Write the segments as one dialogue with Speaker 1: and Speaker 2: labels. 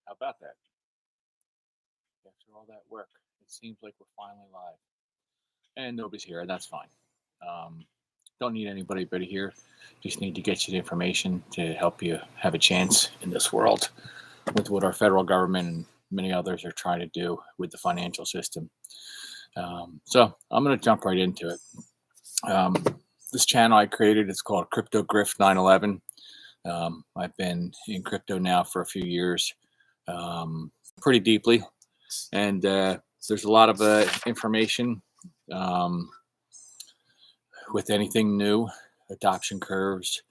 Speaker 1: How about that? After all that work, it seems like we're finally live. And nobody's here, and that's fine. Um, don't need anybody but here. Just need to get you the information to help you have a chance in this world with what our federal government and many others are trying to do with the financial system. So I'm going to jump right into it. Um, this channel I created is called Crypto Grift 911. I've been in crypto now for a few years, um, pretty deeply, and there's a lot of information um, with anything new, adoption curves,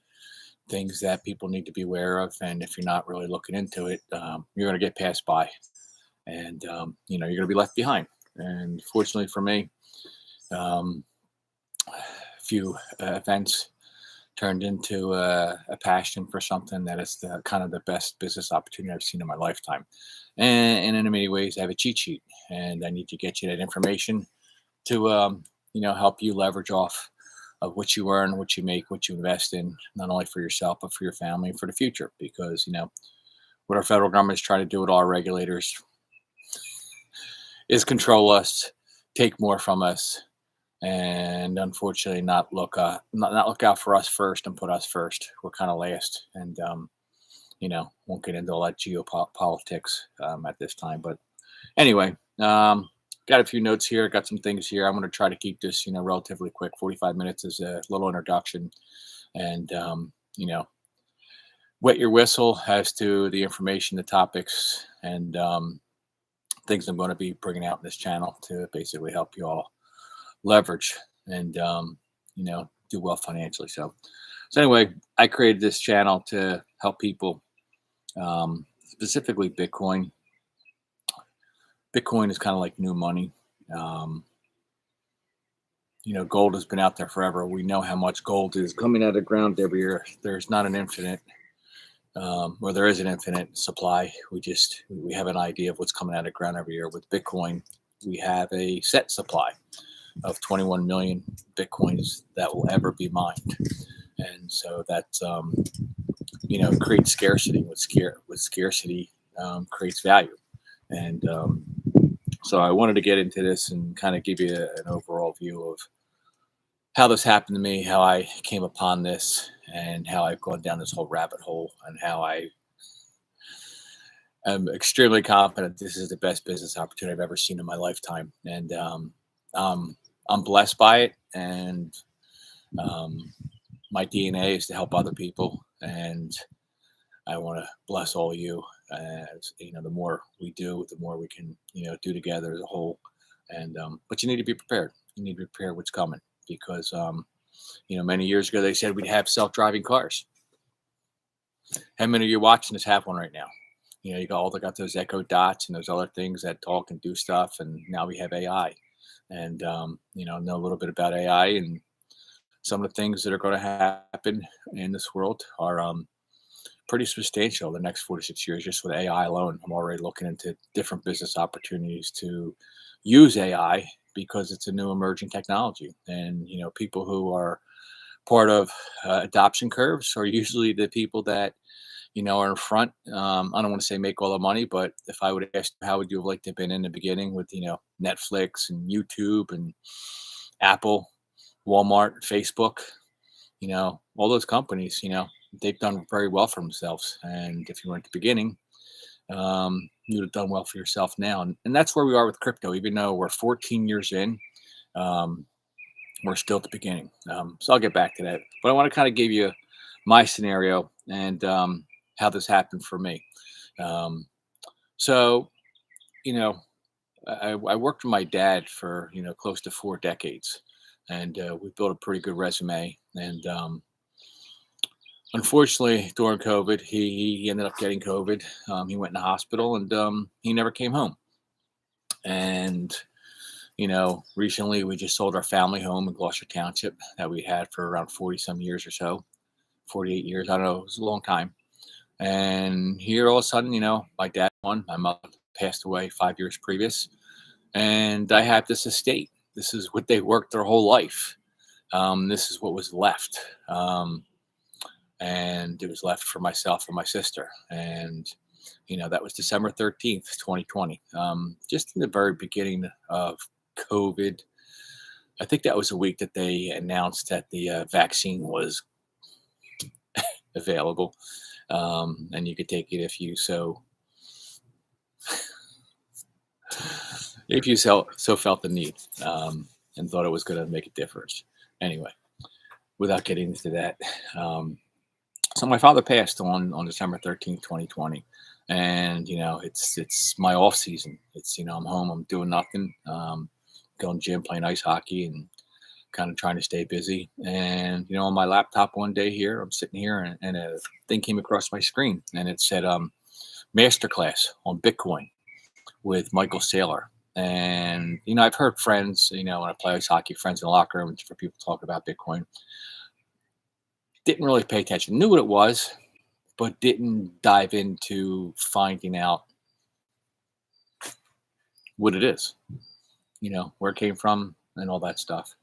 Speaker 1: things that people need to be aware of. And if you're not really looking into it, you're going to get passed by, and you're going to be left behind. And fortunately for me, um, a few events turned into a passion for something that is the kind of the best business opportunity I've seen in my lifetime. And in many ways, I have a cheat sheet, and I need to get you that information to help you leverage off of what you earn, what you make, what you invest in, not only for yourself but for your family and for the future. Because what our federal government is trying to do with all our regulators is control us, take more from us, and unfortunately not look out for us first and put us first. We're kind of last, and won't get into all that geopolitics at this time. But anyway, got a few notes here, got some things here. I'm going to try to keep this relatively quick. 45 minutes is a little introduction, and wet your whistle as to the information, the topics, and things I'm going to be bringing out in this channel to basically help you all leverage and do well financially. So anyway, I created this channel to help people, specifically Bitcoin. Bitcoin is kind of like new money. Gold has been out there forever. We know how much gold is coming out of the ground every year. There's not an infinite, or there is an infinite supply. We have an idea of what's coming out of the ground every year. With Bitcoin, we have a set supply of 21 million Bitcoins that will ever be mined. And so that, creates scarcity. With scarcity creates value. And so I wanted to get into this and kind of give you an overall view of how this happened to me, how I came upon this, and how I've gone down this whole rabbit hole, and how I am extremely confident this is the best business opportunity I've ever seen in my lifetime. And I'm blessed by it, and my DNA is to help other people, and I want to bless all of you. As the more we do, the more we can do together as a whole. And but you need to be prepared. You need to be prepared what's coming, because many years ago they said we'd have self-driving cars. How many of you watching this have one right now? You got those Echo Dots and those other things that talk and do stuff, and now we have AI. And know a little bit about AI, and some of the things that are going to happen in this world are pretty substantial the next 4 to 6 years, just with AI alone. I'm already looking into different business opportunities to use AI, because it's a new emerging technology. And people who are part of adoption curves are usually the people that are in front. I don't want to say make all the money, but if I would ask, how would you have liked to have been in the beginning with Netflix and YouTube and Apple, Walmart, Facebook, all those companies, they've done very well for themselves. And if you were at the beginning, you would have done well for yourself now. And that's where we are with crypto. Even though we're 14 years in, we're still at the beginning. So I'll get back to that. But I want to kind of give you my scenario and how this happened for me. So, I worked with my dad for, close to 4 decades. And we built a pretty good resume. And unfortunately, during COVID, he ended up getting COVID. He went in the hospital, and he never came home. And recently we just sold our family home in Gloucester Township that we had for around 40 some years or so, 48 years. I don't know. It was a long time. And here all of a sudden, my dad won. My mother passed away 5 years previous. And I have this estate. This is what they worked their whole life. This is what was left. And it was left for myself and my sister. And That was December 13th, 2020. Just in the very beginning of COVID. I think that was a week that they announced that the vaccine was available, and you could take it if you so felt the need, and thought it was going to make a difference. Anyway, without getting into that, so my father passed on December 13th, 2020, and it's my off season. It's I'm home, I'm doing nothing, going gym, playing ice hockey, and kind of trying to stay busy. And on my laptop one day here, I'm sitting here, and a thing came across my screen, and it said masterclass on Bitcoin with Michael Saylor. And I've heard friends, when I play ice hockey, friends in the locker room, for people talk about Bitcoin. Didn't really pay attention. Knew what it was, but didn't dive into finding out what it is. Where it came from and all that stuff.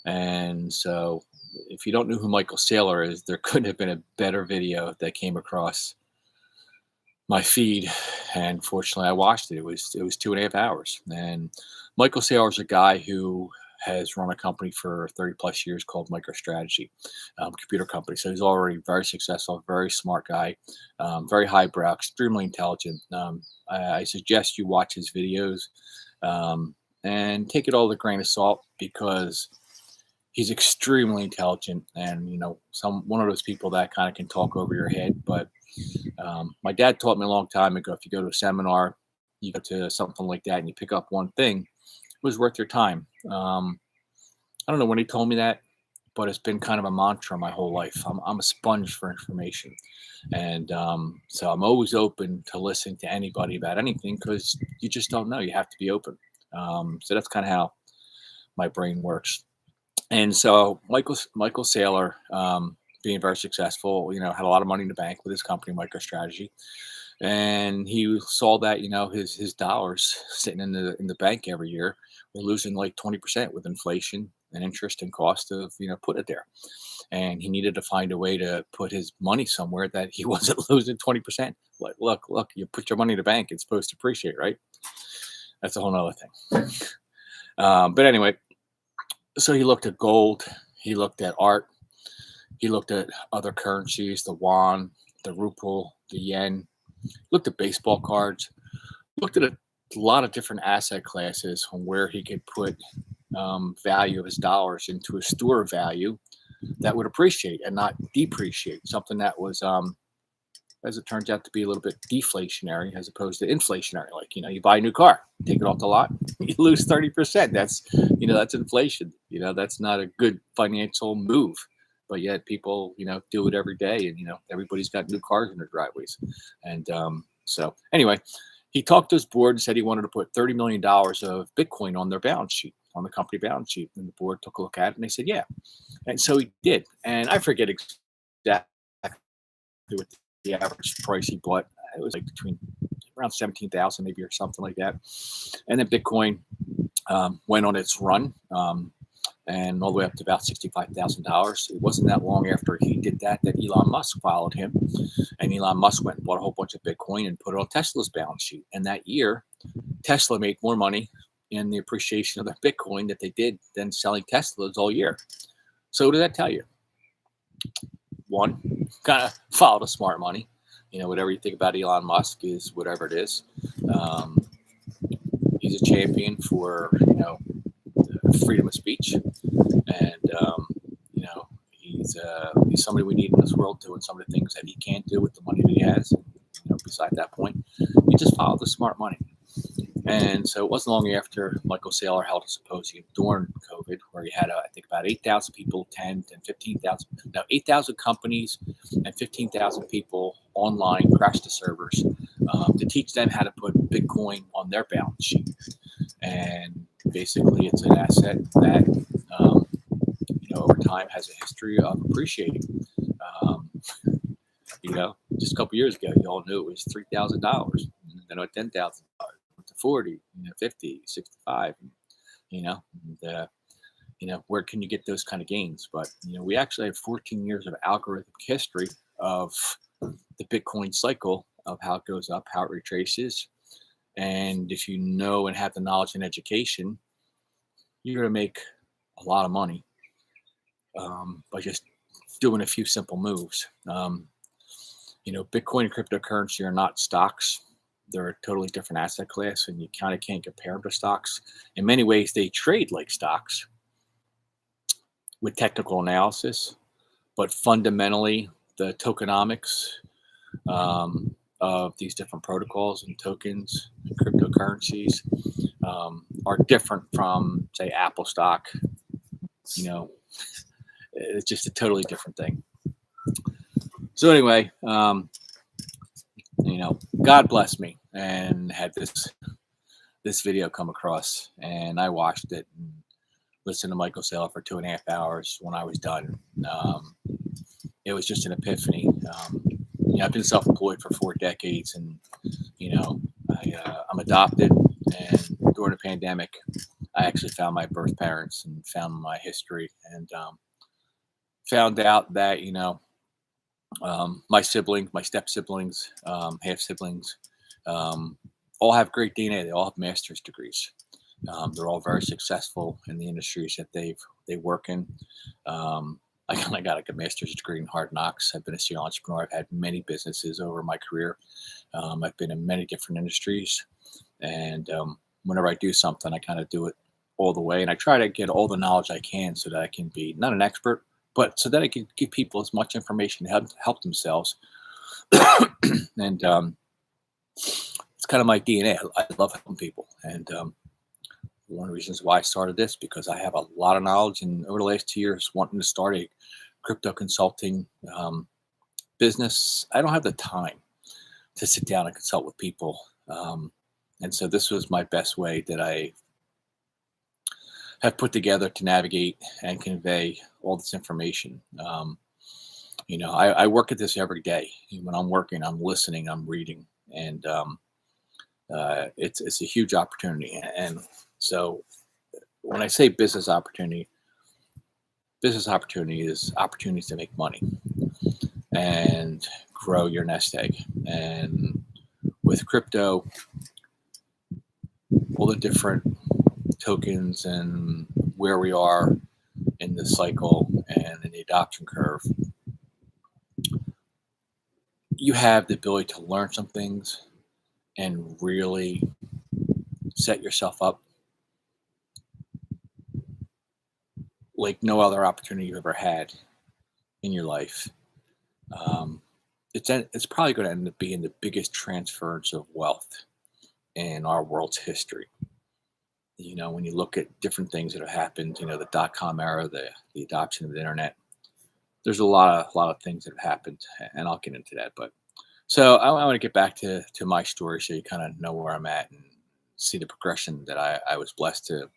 Speaker 1: And so, if you don't know who Michael Saylor is, there couldn't have been a better video that came across my feed. And fortunately, I watched it. It was 2.5 hours. And Michael Saylor is a guy who has run a company for 30 plus years called MicroStrategy, computer company. So he's already very successful, very smart guy, very highbrow, extremely intelligent. I suggest you watch his videos and take it all with a grain of salt, because he's extremely intelligent, and one of those people that kind of can talk over your head. But my dad taught me a long time ago, if you go to a seminar, you go to something like that, and you pick up one thing, it was worth your time. I don't know when he told me that, but it's been kind of a mantra my whole life. I'm a sponge for information, and so I'm always open to listening to anybody about anything, because you just don't know. You have to be open. So that's kind of how my brain works. And so Michael Saylor, being very successful, had a lot of money in the bank with his company, MicroStrategy, and he saw that his dollars sitting in the bank every year were losing like 20% with inflation and interest and cost of put it there, and he needed to find a way to put his money somewhere that he wasn't losing 20%. Like, look, you put your money in the bank, it's supposed to appreciate, right? That's a whole nother thing. But anyway. So he looked at gold, he looked at art, he looked at other currencies, the yuan, the ruble, the yen, looked at baseball cards, looked at a lot of different asset classes on where he could put value of his dollars into a store of value that would appreciate and not depreciate, something that was, as it turns out, to be a little bit deflationary as opposed to inflationary. Like, you buy a new car, take it off the lot, you lose 30%. That's inflation. That's not a good financial move. But yet people, do it every day, and everybody's got new cars in their driveways. And so anyway, he talked to his board and said he wanted to put $30 million of Bitcoin on their balance sheet, on the company balance sheet. And the board took a look at it, and they said, yeah. And so he did. And I forget exactly what the average price he bought. It was like between around 17,000 maybe, or something like that. And then Bitcoin went on its run, and all the way up to about $65,000. It wasn't that long after he did that Elon Musk followed him, and Elon Musk went and bought a whole bunch of Bitcoin and put it on Tesla's balance sheet. And that year, Tesla made more money in the appreciation of their Bitcoin that they did than selling Teslas all year. So what did that tell you? One, kind of follow the smart money. Whatever you think about Elon Musk is whatever it is. He's a champion for, freedom of speech. And, he's somebody we need in this world, doing some of the things that he can't do with the money that he has. Beside that point, you just follow the smart money. And so it wasn't long after Michael Saylor held a symposium during COVID, where he had, I think, about 8,000 people attend, and 15,000, now 8,000 companies and 15,000 people online crashed the servers to teach them how to put Bitcoin on their balance sheet. And basically, it's an asset that, over time has a history of appreciating. Just a couple years ago, you all knew it was $3,000, then it went $10,000. To 40, 50, 65, where can you get those kind of gains? But, we actually have 14 years of algorithmic history of the Bitcoin cycle, of how it goes up, how it retraces. And if you know and have the knowledge and education, you're going to make a lot of money by just doing a few simple moves. Bitcoin and cryptocurrency are not stocks. They're a totally different asset class, and you kind of can't compare them to stocks. In many ways, they trade like stocks with technical analysis, but fundamentally, the tokenomics of these different protocols and tokens and cryptocurrencies are different from, say, Apple stock. It's just a totally different thing. So anyway, God bless me and had this video come across, and I watched it and listened to Michael Saylor for 2.5 hours. When I was done, it was just an epiphany. I've been self-employed for 4 decades, and I'm adopted. And during the pandemic, I actually found my birth parents and found my history, and found out that my siblings, my step siblings, half siblings, all have great DNA. They all have master's degrees. They're all very successful in the industries that they work in. I got a master's degree in hard knocks. I've been a serial entrepreneur. I've had many businesses over my career. I've been in many different industries, and whenever I do something, I kind of do it all the way, and I try to get all the knowledge I can so that I can be not an expert, but so that I can give people as much information to help themselves. And it's kind of my DNA. I love helping people, and one of the reasons why I started this, because I have a lot of knowledge, and over the last 2 years wanting to start a crypto consulting business, I don't have the time to sit down and consult with people. And so this was my best way that I have put together to navigate and convey all this information. I work at this every day. When I'm working, I'm listening, I'm reading, and it's a huge opportunity. And so when I say business opportunity is opportunities to make money and grow your nest egg. And with crypto, all the different tokens and where we are in the cycle and in the adoption curve, you have the ability to learn some things and really set yourself up like no other opportunity you've ever had in your life. It's probably going to end up being the biggest transference of wealth in our world's history. When you look at different things that have happened, the .com era, the adoption of the internet, there's a lot of things that have happened, and I'll get into that. But so I want to get back to my story, so you kind of know where I'm at and see the progression that I was blessed to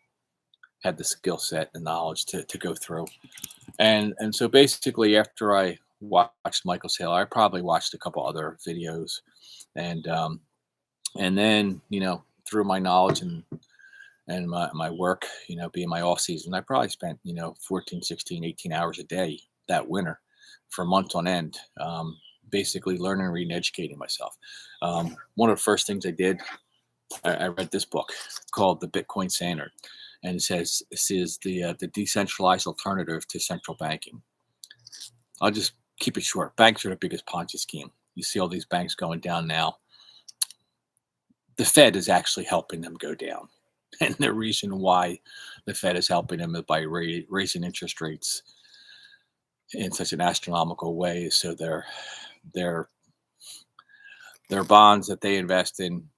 Speaker 1: have the skill set and knowledge to go through. And so basically, after I watched Michael Saylor, I probably watched a couple other videos, and then through my knowledge and my work, being my off season, I probably spent 14, 16, 18 hours a day that winter for months on end, basically learning, reading, educating myself. One of the first things I did, I read this book called The Bitcoin Standard, and it says this is the decentralized alternative to central banking. I'll just keep it short. Banks are the biggest Ponzi scheme. You see all these banks going down now. The Fed is actually helping them go down. And the reason why the Fed is helping them is by raising interest rates in such an astronomical way. So their bonds that they invest in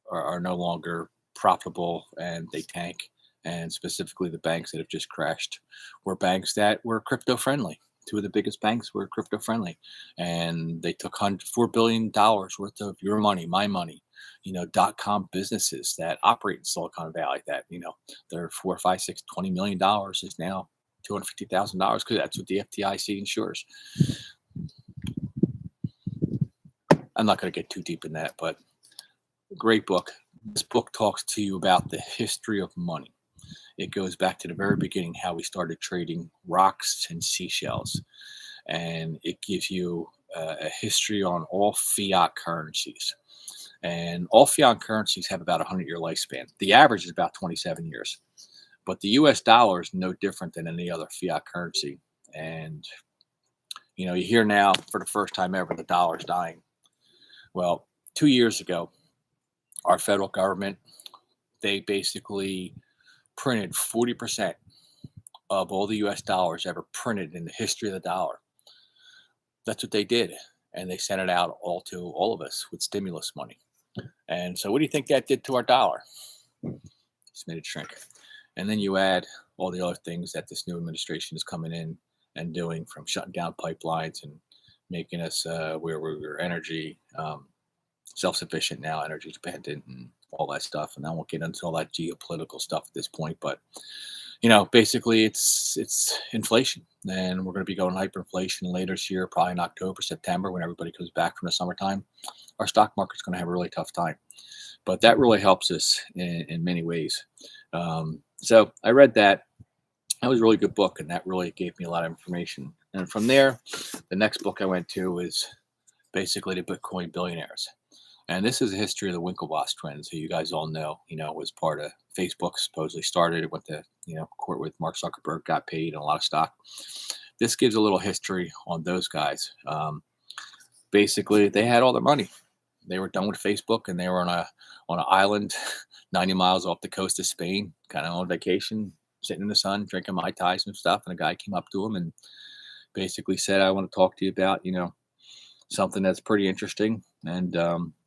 Speaker 1: are no longer profitable, and they tank. And specifically the banks that have just crashed were banks that were crypto friendly. Two of the biggest banks were crypto friendly, and they took $4 billion worth of your money, my money, .com businesses that operate in Silicon Valley that, they're $4, $5, $6, $20 million is now $250,000 because that's what the FDIC insures. I'm not going to get too deep in that, but great book. This book talks to you about the history of money. It goes back to the very beginning, how we started trading rocks and seashells. And it gives you a history on all fiat currencies. And all fiat currencies have about a 100-year lifespan. The average is about 27 years. But the US dollar is no different than any other fiat currency. And, you hear now for the first time ever the dollar's dying. Well, 2 years ago, our federal government, they basically printed 40% of all the US dollars ever printed in the history of the dollar. That's what they did. And they sent it out all to all of us with stimulus money. And so what do you think that did to our dollar? Just made it shrink. And then you add all the other things that this new administration is coming in and doing, from shutting down pipelines and making us where we're energy self-sufficient now, energy dependent, and all that stuff. And I won't get into all that geopolitical stuff at this point, but basically it's inflation, and we're going to be going hyperinflation later this year, probably in October, September, when everybody comes back from the summertime. Our stock market's going to have a really tough time, but that really helps us in many ways. So I read that. That was a really good book, and that really gave me a lot of information. And from there, the next book I went to is basically the Bitcoin Billionaires. And this is a history of the Winklevoss twins, who you guys all know, was part of Facebook, supposedly started, went to, court with Mark Zuckerberg, got paid, and a lot of stock. This gives a little history on those guys. Basically, they had all their money. They were done with Facebook, and they were on an island 90 miles off the coast of Spain, kind of on vacation, sitting in the sun, drinking Mai Tais and stuff. And a guy came up to him and basically said, "I want to talk to you about, something that's pretty interesting." And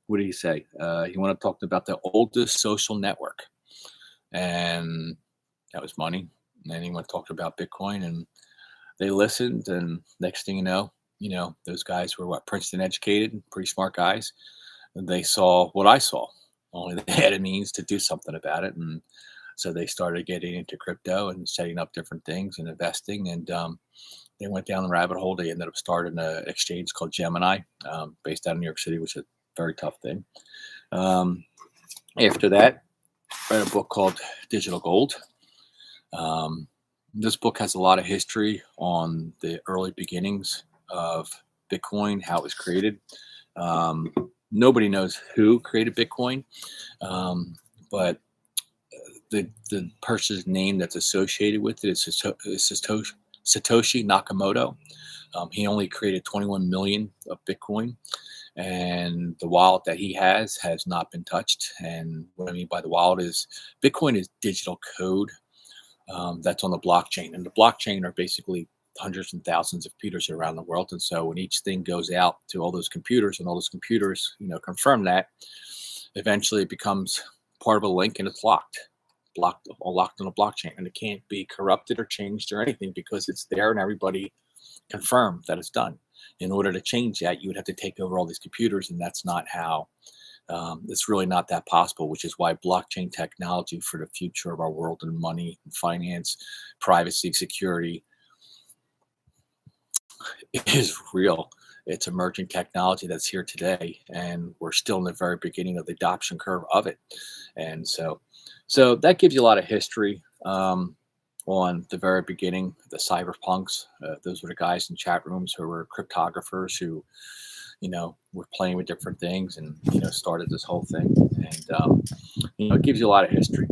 Speaker 1: what did he say? He wanted to talk about the oldest social network, and that was money. And then he went to talk about Bitcoin, and they listened. And next thing you know, those guys were Princeton educated, pretty smart guys. And they saw what I saw, only they had a means to do something about it. And so they started getting into crypto and setting up different things and investing. And they went down the rabbit hole. They ended up starting an exchange called Gemini, based out of New York City, which is a very tough thing. After that, I read a book called Digital Gold. This book has a lot of history on the early beginnings of Bitcoin, how it was created. Nobody knows who created Bitcoin, but the person's name that's associated with it is Satoshi Nakamoto. He only created 21 million of Bitcoin, and the wallet that he has not been touched. And what I mean by the wallet is Bitcoin is digital code that's on the blockchain, and the blockchain are basically hundreds and thousands of computers around the world. And so when each thing goes out to all those computers, and all those computers, confirm that, eventually it becomes part of a link, and it's locked on a blockchain, and it can't be corrupted or changed or anything, because it's there and everybody confirmed that it's done. In order to change that, you would have to take over all these computers, and that's not how. It's really not that possible, which is why blockchain technology for the future of our world and money, and finance, privacy, security is real. It's emerging technology that's here today, and we're still in the very beginning of the adoption curve of it. And so that gives you a lot of history on the very beginning, the cyberpunks. Those were the guys in chat rooms who were cryptographers who, were playing with different things and, started this whole thing. And, it gives you a lot of history.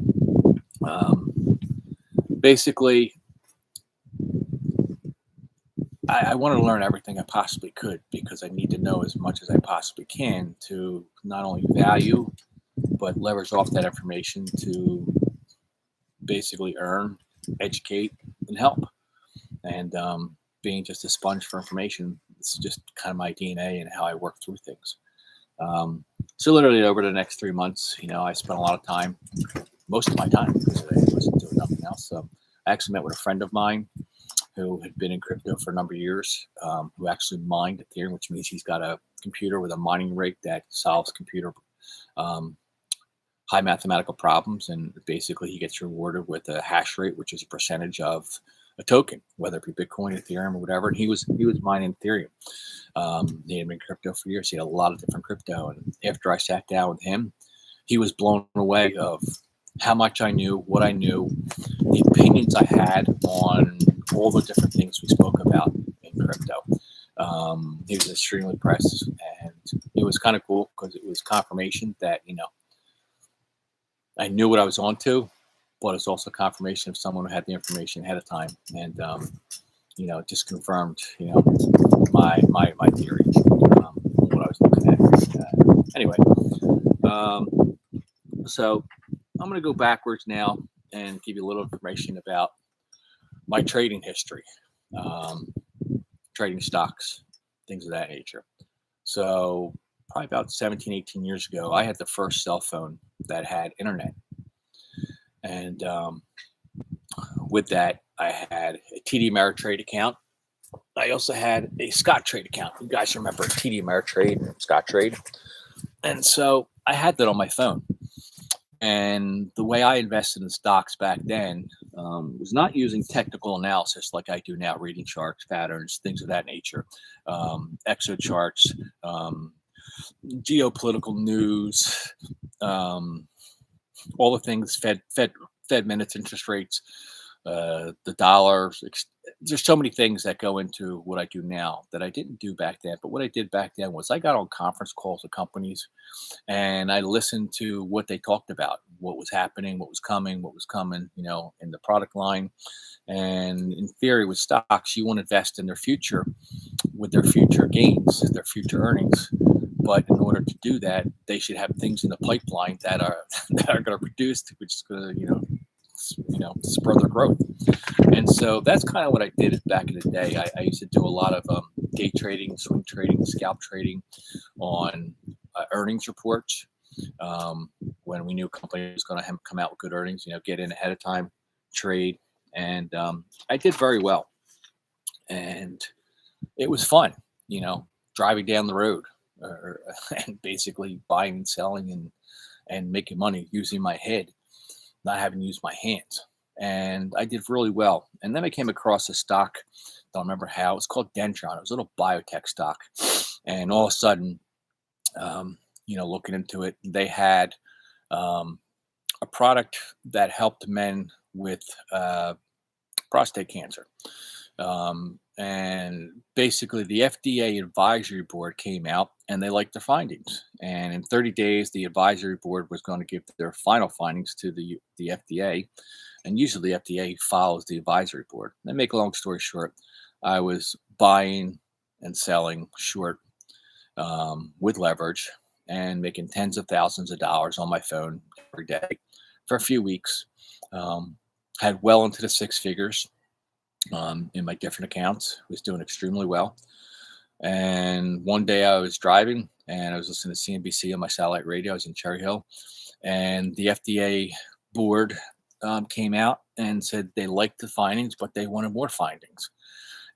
Speaker 1: Basically, I want to learn everything I possibly could, because I need to know as much as I possibly can to not only value, but leverage off that information to basically earn, educate, and help. And being just a sponge for information, it's just kind of my DNA and how I work through things. So literally over the next 3 months, I spent a lot of time, most of my time, because I wasn't doing nothing else. So I actually met with a friend of mine who had been in crypto for a number of years, who actually mined Ethereum, which means he's got a computer with a mining rig that solves computer high mathematical problems. And basically he gets rewarded with a hash rate, which is a percentage of a token, whether it be Bitcoin, Ethereum, or whatever. And he was mining Ethereum. He had been crypto for years. He had a lot of different crypto. And after I sat down with him, he was blown away of how much I knew, what I knew, the opinions I had on all the different things we spoke about in crypto. He was extremely impressed, and it was kind of cool because it was confirmation that I knew what I was on to, but it's also confirmation of someone who had the information ahead of time, and just confirmed my theory, what I was looking at. Anyway, um, so I'm going to go backwards now and give you a little information about my trading history, um, trading stocks, things of that nature. So probably about 17, 18 years ago, I had the first cell phone that had internet. And with that, I had a TD Ameritrade account. I also had a Scottrade account. You guys remember TD Ameritrade and Scottrade? And so I had that on my phone. And the way I invested in stocks back then was not using technical analysis like I do now, reading charts, patterns, things of that nature, exo charts, geopolitical news, all the things, Fed minutes, interest rates, the dollar. There's so many things that go into what I do now that I didn't do back then. But what I did back then was I got on conference calls with companies and I listened to what they talked about, what was happening, what was coming, in the product line. And in theory, with stocks, you want to invest in their future with their future gains, their future earnings. But in order to do that, they should have things in the pipeline that are that are going to produce, which is going to spur their growth. And so that's kind of what I did back in the day. I used to do a lot of day trading, swing trading, scalp trading on earnings reports. When we knew a company was going to come out with good earnings, get in ahead of time, trade, and I did very well. And it was fun, driving down the road and basically buying and selling and making money using my head, not having to use my hands. And I did really well. And then I came across a stock, don't remember how, it was called Dentron. It was a little biotech stock. And all of a sudden, looking into it, they had a product that helped men with prostate cancer. And basically, the FDA advisory board came out and they liked the findings. And in 30 days, the advisory board was going to give their final findings to the FDA. And usually, the FDA follows the advisory board. And make a long story short, I was buying and selling short with leverage and making tens of thousands of dollars on my phone every day for a few weeks. Had well into the six figures. In my different accounts, was doing extremely well. And one day I was driving and I was listening to CNBC on my satellite radio. I was in Cherry Hill, and the FDA board came out and said they liked the findings, but they wanted more findings,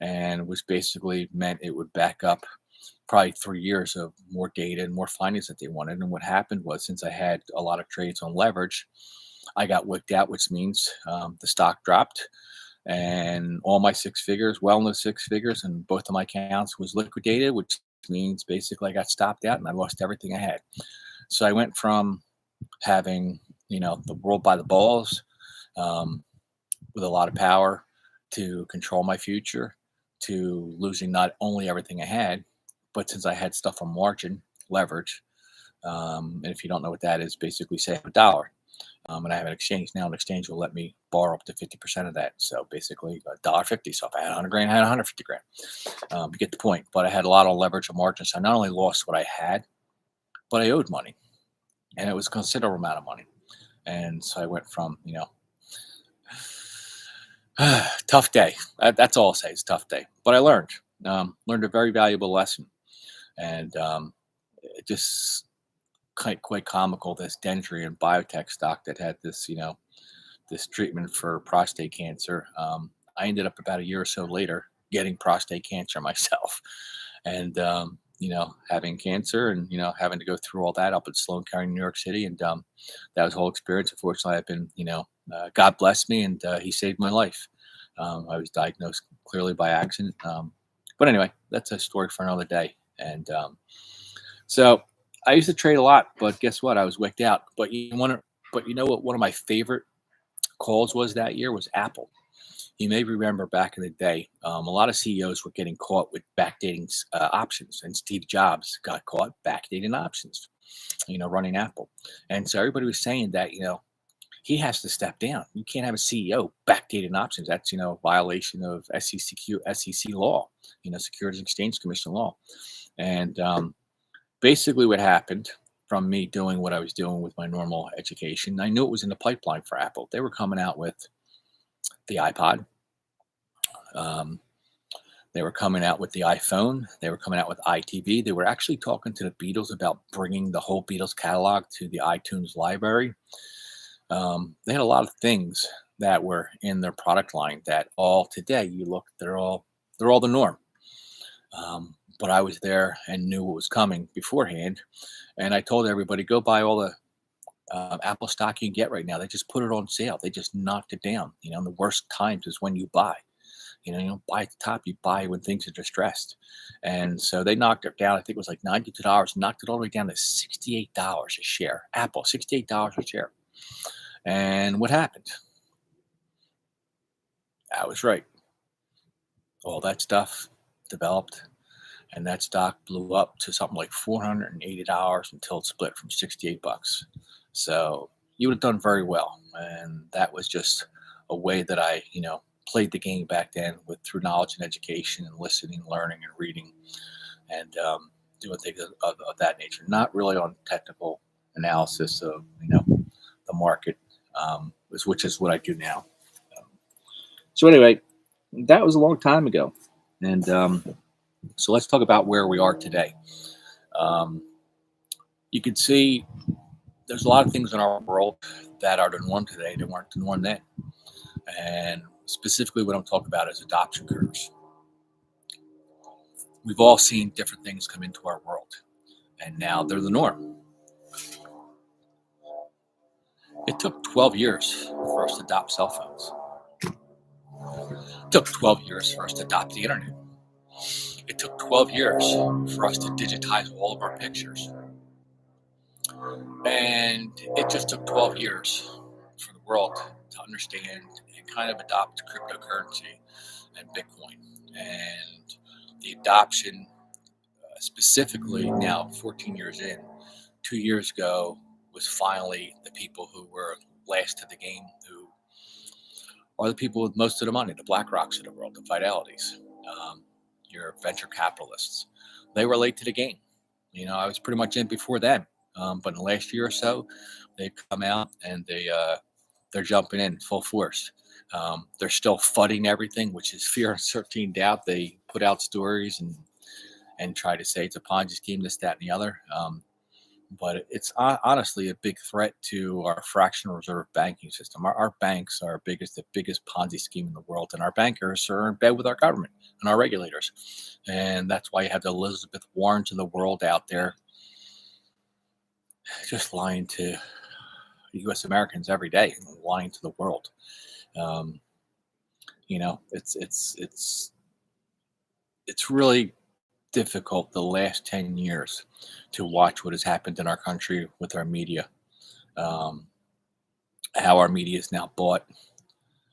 Speaker 1: and it was basically meant it would back up probably 3 years of more data and more findings that they wanted. And what happened was, since I had a lot of trades on leverage, I got wicked out, which means the stock dropped. And all my six figures, well in the six figures, and both of my accounts was liquidated, which means basically I got stopped out and I lost everything I had. So I went from having, the world by the balls, with a lot of power to control my future, to losing not only everything I had, but since I had stuff on margin, leverage. And if you don't know what that is, basically say a dollar. And I have an exchange now. An exchange will let me borrow up to 50% of that. So basically, $1.50. So if I had 100 grand, I had 150 grand. You get the point. But I had a lot of leverage and margin. So I not only lost what I had, but I owed money. And it was a considerable amount of money. And so I went from, tough day. That's all I'll say. It's a tough day. But I learned a very valuable lesson. And it just quite comical, this Dendrian biotech stock that had this, this treatment for prostate cancer. I ended up about a year or so later getting prostate cancer myself, and having cancer, and having to go through all that up at Sloan Kettering, New York City, and that was the whole experience. Unfortunately, I've been, God bless me, and He saved my life. I was diagnosed clearly by accident, but anyway, that's a story for another day. And so I used to trade a lot, but guess what? I was wicked out. But you know what? One of my favorite calls was that year was Apple. You may remember back in the day, a lot of CEOs were getting caught with backdating options, and Steve Jobs got caught backdating options, running Apple. And so everybody was saying that, he has to step down. You can't have a CEO backdating options. That's, a violation of SEC law, Securities and Exchange Commission law. And basically what happened from me doing what I was doing with my normal education, I knew it was in the pipeline for Apple. They were coming out with the iPod. Um, they were coming out with the iPhone. They were coming out with iTV. They were actually talking to the Beatles about bringing the whole Beatles catalog to the iTunes library. They had a lot of things that were in their product line that all today you look, they're all the norm. But I was there and knew what was coming beforehand, and I told everybody, go buy all the Apple stock you can get right now. They just put it on sale. They just knocked it down. And the worst times is when you buy. You don't buy at the top. You buy when things are distressed. And so they knocked it down. I think it was like $92. Knocked it all the way down to $68 a share. Apple, $68 a share. And what happened? I was right. All that stuff developed, and that stock blew up to something like $480 until it split from 68 bucks. So you would have done very well. And that was just a way that I, played the game back then through knowledge and education and listening, learning, and reading, and doing things of that nature. Not really on technical analysis of, the market, which is what I do now. So anyway, that was a long time ago. And so let's talk about where we are today. You can see there's a lot of things in our world that are the norm today that weren't the norm then. And specifically what I'm talking about is adoption curves. We've all seen different things come into our world, and now they're the norm. It took 12 years for us to adopt cell phones. It took 12 years for us to adopt the internet. It took 12 years for us to digitize all of our pictures. And it just took 12 years for the world to understand and kind of adopt cryptocurrency and Bitcoin. And the adoption, specifically now 14 years in, 2 years ago, was finally the people who were last to the game, who are the people with most of the money, the BlackRocks of the world, the Fidelities, your venture capitalists. They were late to the game. I was pretty much in before them. But in the last year or so, they've come out and they're jumping in full force. They're still fudding everything, which is fear, uncertainty, and doubt. They put out stories and try to say it's a Ponzi scheme, this, that, and the other. But it's honestly a big threat to our fractional reserve banking system. Our banks are the biggest Ponzi scheme in the world, and our bankers are in bed with our government and our regulators. And that's why you have the Elizabeth Warrens of the world out there just lying to U.S. Americans every day, lying to the world. It's really difficult the last 10 years to watch what has happened in our country with our media, how our media is now bought,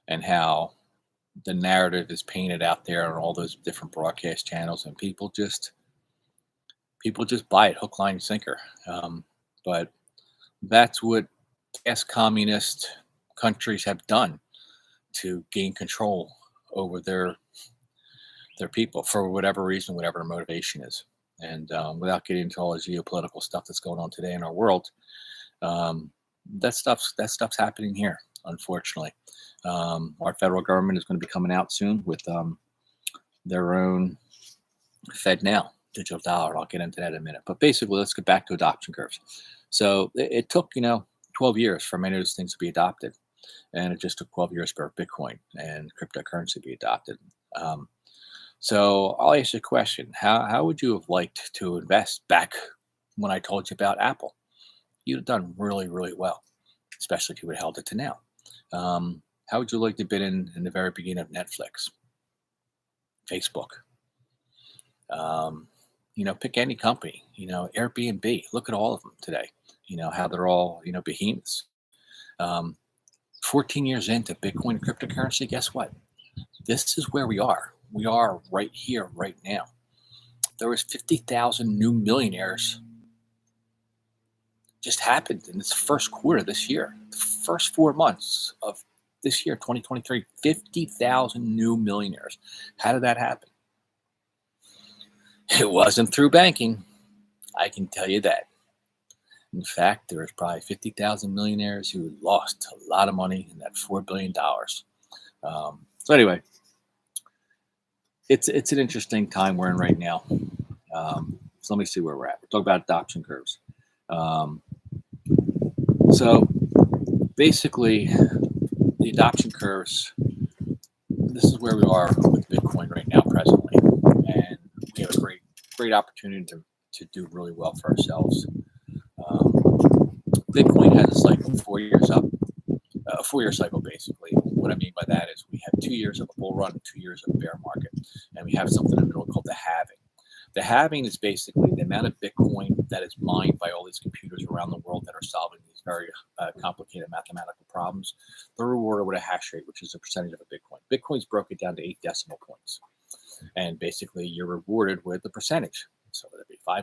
Speaker 1: and how the narrative is painted out there on all those different broadcast channels, and people just buy it hook, line, and sinker. But that's what past communist countries have done to gain control over their people for whatever reason, whatever their motivation is. And without getting into all the geopolitical stuff that's going on today in our world, that stuff's happening here, unfortunately. Our federal government is going to be coming out soon with their own FedNow digital dollar. I'll get into that in a minute. But basically, let's get back to adoption curves. So it took 12 years for many of those things to be adopted, and it just took 12 years for Bitcoin and cryptocurrency to be adopted. So I'll ask you a question. How would you have liked to invest back when I told you about Apple? You'd have done really, really well, especially if you would have held it to now. How would you like to have been in the very beginning of Netflix, Facebook? Pick any company, Airbnb. Look at all of them today, how they're all, behemoths. 14 years into Bitcoin and cryptocurrency, guess what? This is where we are. We are right here, right now. There was 50,000 new millionaires just happened in this first quarter this year. The first 4 months of this year, 2023, 50,000 new millionaires. How did that happen? It wasn't through banking. I can tell you that. In fact, there was probably 50,000 millionaires who lost a lot of money in that $4 billion. So anyway, it's an interesting time we're in right now. So let me see where we're at. We're talking about adoption curves. So basically, the adoption curves. This is where we are with Bitcoin right now, presently, and we have a great opportunity to do really well for ourselves. Bitcoin has a cycle, 4 years up, a 4 year cycle basically. What I mean by that is we have 2 years of a bull run, 2 years of a bear market, and we have something in the middle called the halving. The halving is basically the amount of Bitcoin that is mined by all these computers around the world that are solving these very complicated mathematical problems. They're rewarded with a hash rate, which is a percentage of a Bitcoin. Bitcoin's broken down to 8 decimal points, and basically you're rewarded with the percentage. So whether it be $5,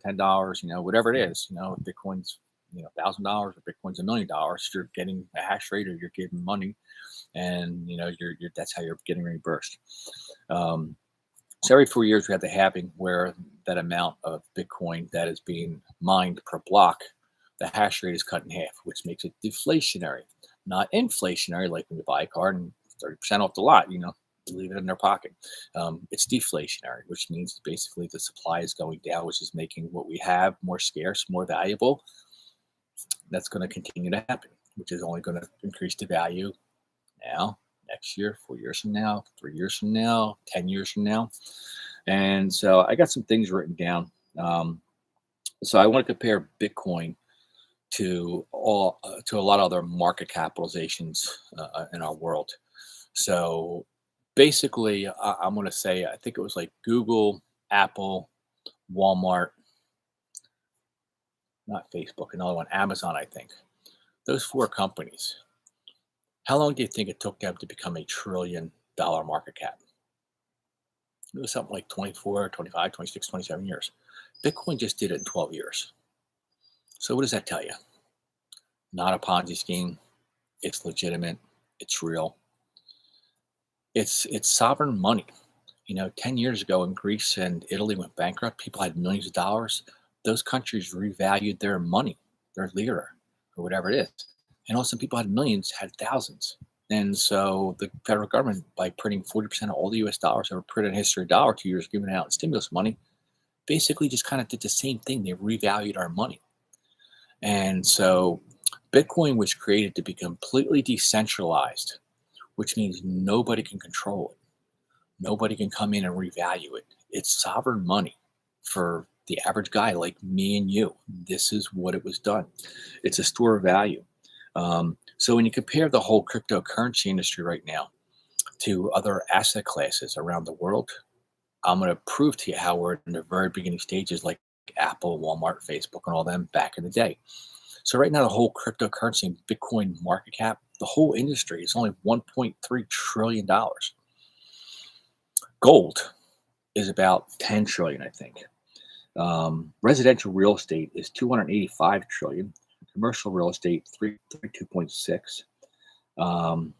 Speaker 1: $10, whatever it is, if Bitcoin's $1,000 or Bitcoin's $1 million, you're getting a hash rate or you're getting money, and you're that's how you're getting reimbursed. So every 4 years we have the halving, where that amount of Bitcoin that is being mined per block, the hash rate is cut in half, which makes it deflationary, not inflationary, like when you buy a car and 30% off the lot, leave it in their pocket. It's deflationary, which means basically the supply is going down, which is making what we have more scarce, more valuable. That's going to continue to happen, which is only going to increase the value now, next year, 4 years from now, 3 years from now, 10 years from now. And so I got some things written down. So I want to compare Bitcoin to a lot of other market capitalizations in our world. So basically, I'm going to say, I think it was like Google, Apple, Walmart, not Facebook, another one, Amazon, I think. Those 4 companies. How long do you think it took them to become a $1 trillion market cap? It was something like 24, 25, 26, 27 years. Bitcoin just did it in 12 years. So what does that tell you? Not a Ponzi scheme. It's legitimate. It's real. It's sovereign money. 10 years ago when Greece and Italy went bankrupt, people had millions of dollars. Those countries revalued their money, their lira, or whatever it is. And also people had millions, had thousands. And so the federal government, by printing 40% of all the US dollars ever printed in history, dollar 2 years, giving out stimulus money, basically just kind of did the same thing. They revalued our money. And so Bitcoin was created to be completely decentralized, which means nobody can control it. Nobody can come in and revalue it. It's sovereign money for the average guy like me and you. This is what it was done. It's a store of value. So when you compare the whole cryptocurrency industry right now to other asset classes around the world, I'm going to prove to you how we're in the very beginning stages, like Apple, Walmart, Facebook, and all them back in the day. So right now, the whole cryptocurrency and Bitcoin market cap, the whole industry is only $1.3 trillion. Gold is about 10 trillion, I think. Residential real estate is 285 trillion. Commercial real estate, 32.6.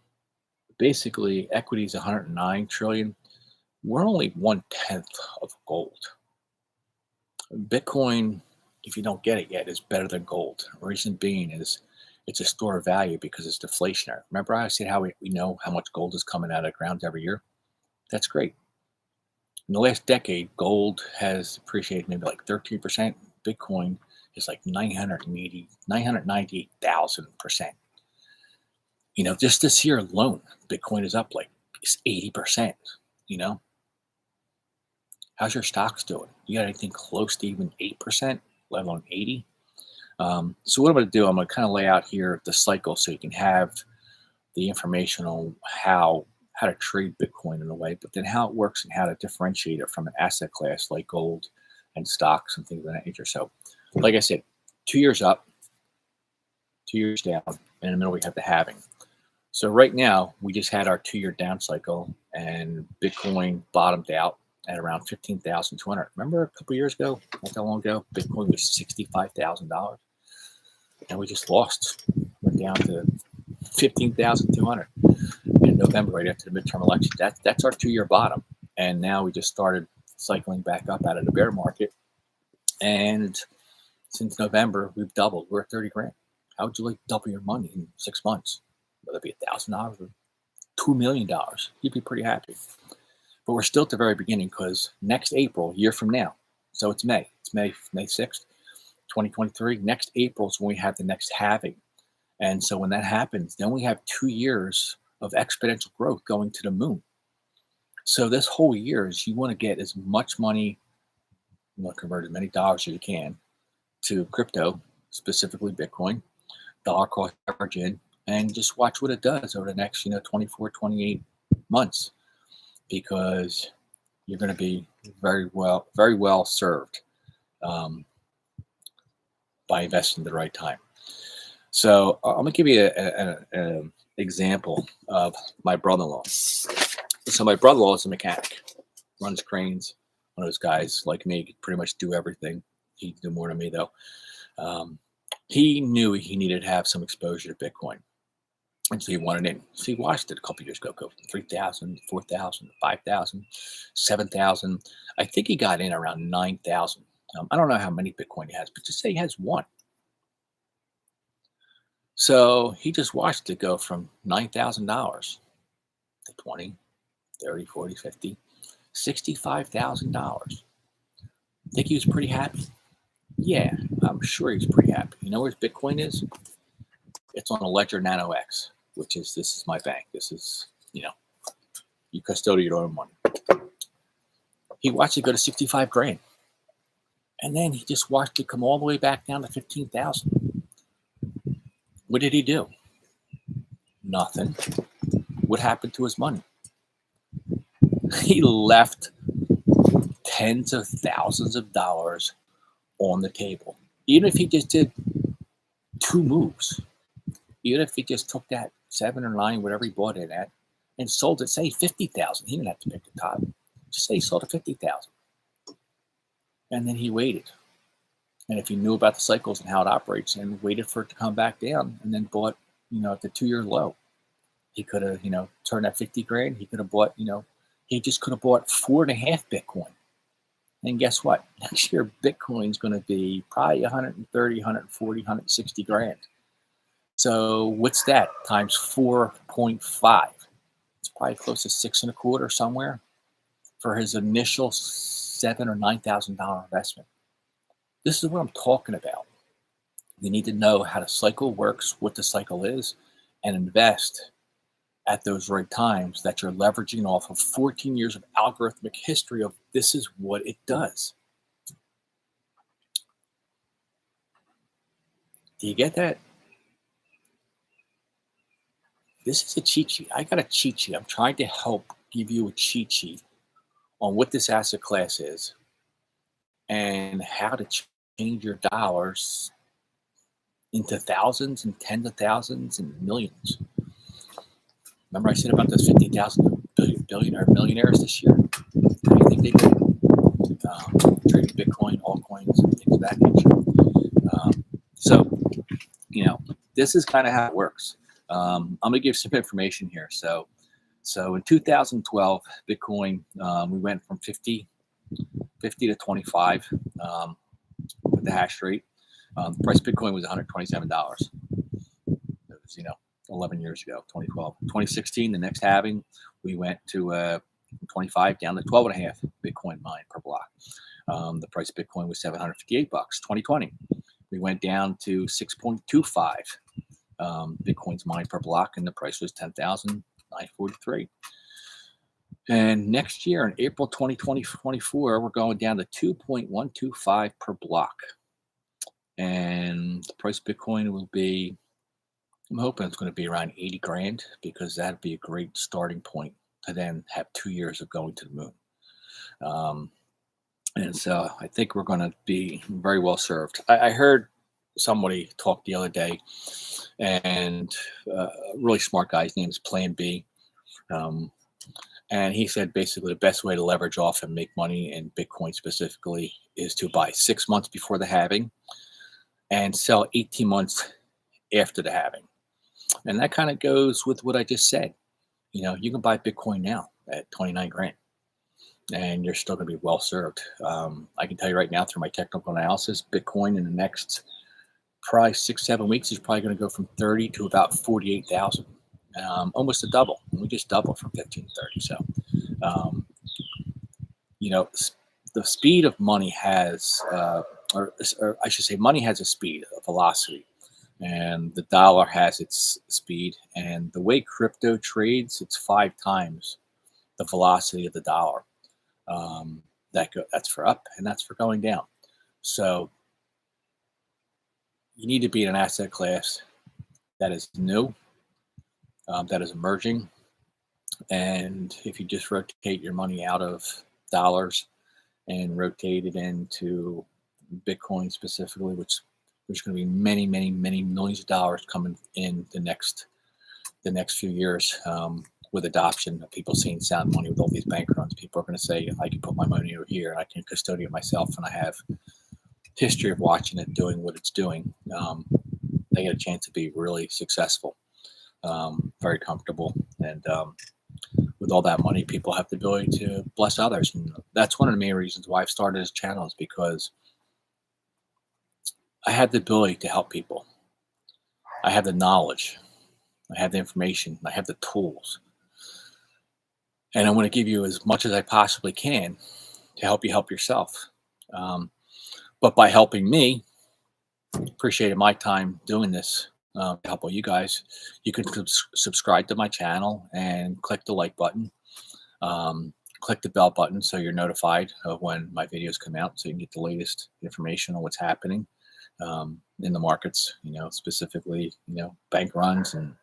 Speaker 1: Basically, equity is 109 trillion. We're only 1/10 of gold. Bitcoin, if you don't get it yet, is better than gold. Reason being is it's a store of value because it's deflationary. Remember I said how we know how much gold is coming out of the ground every year? That's great. In the last decade, gold has appreciated maybe like 13%. Bitcoin is like 998,000%. Just this year alone, Bitcoin is up like 80%. How's your stocks doing? You got anything close to even 8%, let alone 80? So what I'm going to do, I'm going to kind of lay out here the cycle so you can have the information on how to trade Bitcoin in a way, but then how it works and how to differentiate it from an asset class like gold and stocks and things of that nature. So like I said, 2 years up, 2 years down, and in the middle we have the halving. So right now, we just had our 2-year down cycle, and Bitcoin bottomed out at around 15,200. Remember a couple years ago, not that long ago, Bitcoin was $65,000, and we just lost. Went down to 15,200 in November, right after the midterm election. That's our 2-year bottom, and now we just started cycling back up out of the bear market. And since November, we've doubled. We're at 30 grand. How would you like to double your money in 6 months? Whether it be $1,000 or $2 million, you'd be pretty happy. But we're still at the very beginning, because next April, year from now, so it's May. It's May 6th, 2023. Next April is when we have the next halving. And so when that happens, then we have 2 years of exponential growth going to the moon. So this whole year is you want to get as much money, you want to convert as many dollars as you can to crypto, specifically Bitcoin, dollar cost average in, and just watch what it does over the next, 24, 28 months, because you're going to be very well served by investing at the right time. So I'm going to give you an example of my brother-in-law. So my brother-in-law is a mechanic, runs cranes, one of those guys like me, could pretty much do everything. He can do more than me, though. He knew he needed to have some exposure to Bitcoin. And so he wanted in. So he watched it a couple years ago, go from 3,000, 4,000, 5,000, 7,000. I think he got in around 9,000. I don't know how many Bitcoin he has, but just say he has one. So he just watched it go from $9,000 to 20, 30, 40, 50, $65,000. Think he was pretty happy? Yeah, I'm sure he's pretty happy. You know where his Bitcoin is? It's on a Ledger Nano X, which is, this is my bank. This is, you custody your own money. He watched it go to 65 grand. And then he just watched it come all the way back down to 15,000. What did he do? Nothing. What happened to his money? He left tens of thousands of dollars on the table. Even if he just did 2 moves, even if he just took that 7 or 9, whatever he bought it at, and sold it, say 50,000. He didn't have to pick the top. Just say he sold it 50,000. And then he waited. And if he knew about the cycles and how it operates, and waited for it to come back down, and then bought, at the 2-year low, he could have, turned that 50 grand. He could have bought, he just could have bought 4.5 Bitcoin. And guess what? Next year, Bitcoin's going to be probably 130, 140, 160 grand. So what's that times 4.5? It's probably close to 6.25 somewhere for his initial $7,000 or $9,000 investment. This is what I'm talking about. You need to know how the cycle works, what the cycle is, and invest at those right times that you're leveraging off of 14 years of algorithmic history of this is what it does. Do you get that? This is a cheat sheet. I got a cheat sheet. I'm trying to help give you a cheat sheet on what this asset class is and how to change your dollars into thousands and tens of thousands and millions. Remember I said about those 50,000 billionaire millionaires this year? What do you think they did? Trading Bitcoin, altcoins, and things of that nature. So, this is kind of how it works. I'm going to give some information here. So in 2012, Bitcoin, we went from 50 to 25 with the hash rate. The price of Bitcoin was $127. It was, 11 years ago, 2012. 2016, the next halving, we went to 25 down to 12.5 Bitcoin mined per block. The price of Bitcoin was $758. 2020, we went down to 6.25 Bitcoins mined per block, and the price was $10,943. And next year, in April 2024, we're going down to 2.125 per block. And the price of Bitcoin will be, I'm hoping it's going to be around 80 grand, because that'd be a great starting point to then have 2 years of going to the moon. And so I think we're going to be very well served. I heard somebody talked the other day, and a really smart guy. His name is Plan B. Um, and he said basically the best way to leverage off and make money in Bitcoin specifically is to buy 6 months before the halving and sell 18 months after the halving. And that kind of goes with what I just said. You can buy Bitcoin now at 29 grand and you're still going to be well served. I can tell you right now through my technical analysis, Bitcoin in the next probably 6, 7 weeks is probably going to go from 30 to about 48,000, almost a double. We just doubled from 15 to 30. So, um, you know, the speed of money has, or I should say, money has a speed, a velocity, and the dollar has its speed. And the way crypto trades, it's 5 times the velocity of the dollar. That's for up and that's for going down. So you need to be in an asset class that is new, that is emerging. And if you just rotate your money out of dollars and rotate it into Bitcoin specifically, which there's going to be many, many, many millions of dollars coming in the next few years, with adoption of people seeing sound money with all these bank runs. People are going to say, I can put my money over here, I can custodian myself, and I have history of watching it doing what it's doing. They get a chance to be really successful, very comfortable, and with all that money, people have the ability to bless others. And that's one of the main reasons why I've started this channel, is because I have the ability to help people. I have the knowledge, I have the information, I have the tools. And I want to give you as much as I possibly can to help you help yourself. But by helping me, appreciated my time doing this, to help all you guys, you can subscribe to my channel and click the like button. Click the bell button so you're notified of when my videos come out, so you can get the latest information on what's happening in the markets, specifically, bank runs and